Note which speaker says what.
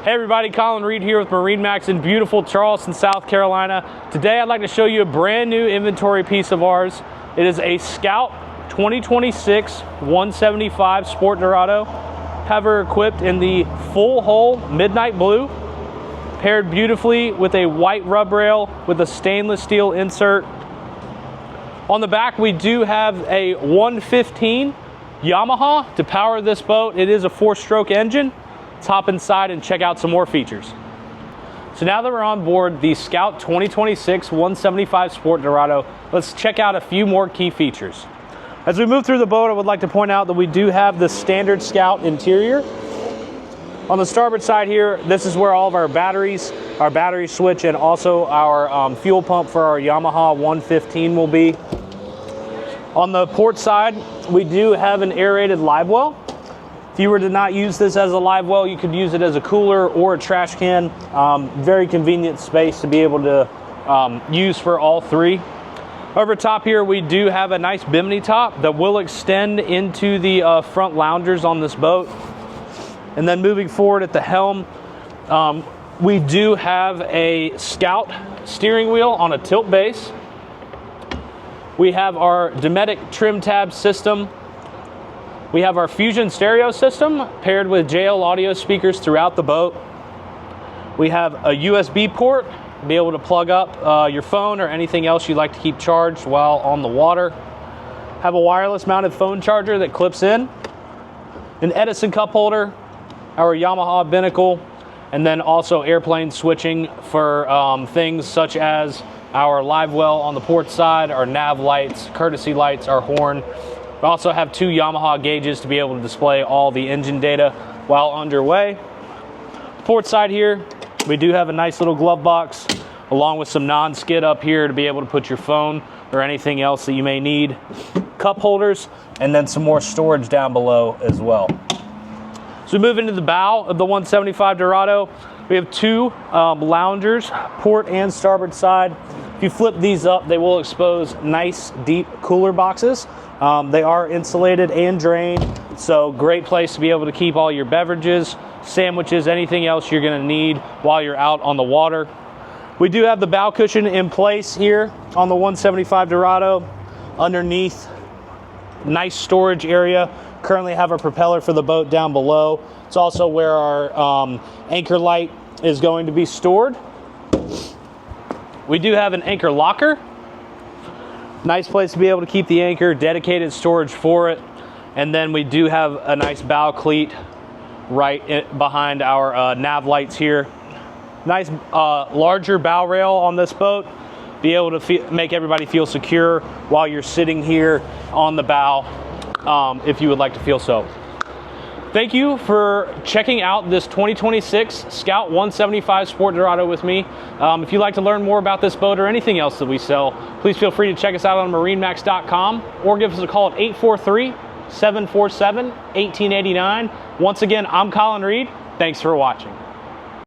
Speaker 1: Hey everybody, Colin Reed here with MarineMax in beautiful Charleston, South Carolina. Today I'd like to show you a brand new inventory piece of ours. It is a Scout 2026 175 Sport Dorado. Have her equipped in the full hull midnight blue, paired beautifully with a white rub rail with a stainless steel insert. On the back we do have a 115 Yamaha to power this boat. It is a 4-stroke engine. Let's hop inside and check out some more features. So now that we're on board the Scout 2026 175 Sport Dorado, let's check out a few more key features. As we move through the boat, I would like to point out that we do have the standard Scout interior. On the starboard side here, this is where all of our batteries, our battery switch, and also our fuel pump for our Yamaha 115 will be. On the port side, we do have an aerated live well. If you were to not use this as a live well, you could use it as a cooler or a trash can. Very convenient space to be able to use for all three. Over top here, we do have a nice bimini top that will extend into the front loungers on this boat. And then moving forward at the helm, we do have a Scout steering wheel on a tilt base. We have our Dometic trim tab system. We have our Fusion stereo system paired with JL audio speakers throughout the boat. We have a USB port to be able to plug up your phone or anything else you'd like to keep charged while on the water. Have a wireless mounted phone charger that clips in. An Edison cup holder, our Yamaha binnacle, and then also airplane switching for things such as our live well on the port side, our nav lights, courtesy lights, our horn. We also have 2 Yamaha gauges to be able to display all the engine data while underway. Port side here, we do have a nice little glove box along with some non-skid up here to be able to put your phone or anything else that you may need. Cup holders, and then some more storage down below as well. So we move into the bow of the 175 Dorado. We have 2 loungers, port and starboard side. If you flip these up, they will expose nice deep cooler boxes. They are insulated and drained, so great place to be able to keep all your beverages, sandwiches, anything else you're gonna need while you're out on the water. We do have the bow cushion in place here on the 175 Dorado. Underneath, nice storage area. Currently have a propeller for the boat down below. It's also where our anchor light is going to be stored. We do have an anchor locker. Nice place to be able to keep the anchor, dedicated storage for it. And then we do have a nice bow cleat right behind our nav lights here. Nice larger bow rail on this boat. Be able to make everybody feel secure while you're sitting here on the bow, if you would like to feel so. Thank you for checking out this 2026 Scout 175 Sport Dorado with me. If you'd like to learn more about this boat or anything else that we sell, please feel free to check us out on MarineMax.com or give us a call at 843-747-1889. Once again, I'm Colin Reed. Thanks for watching.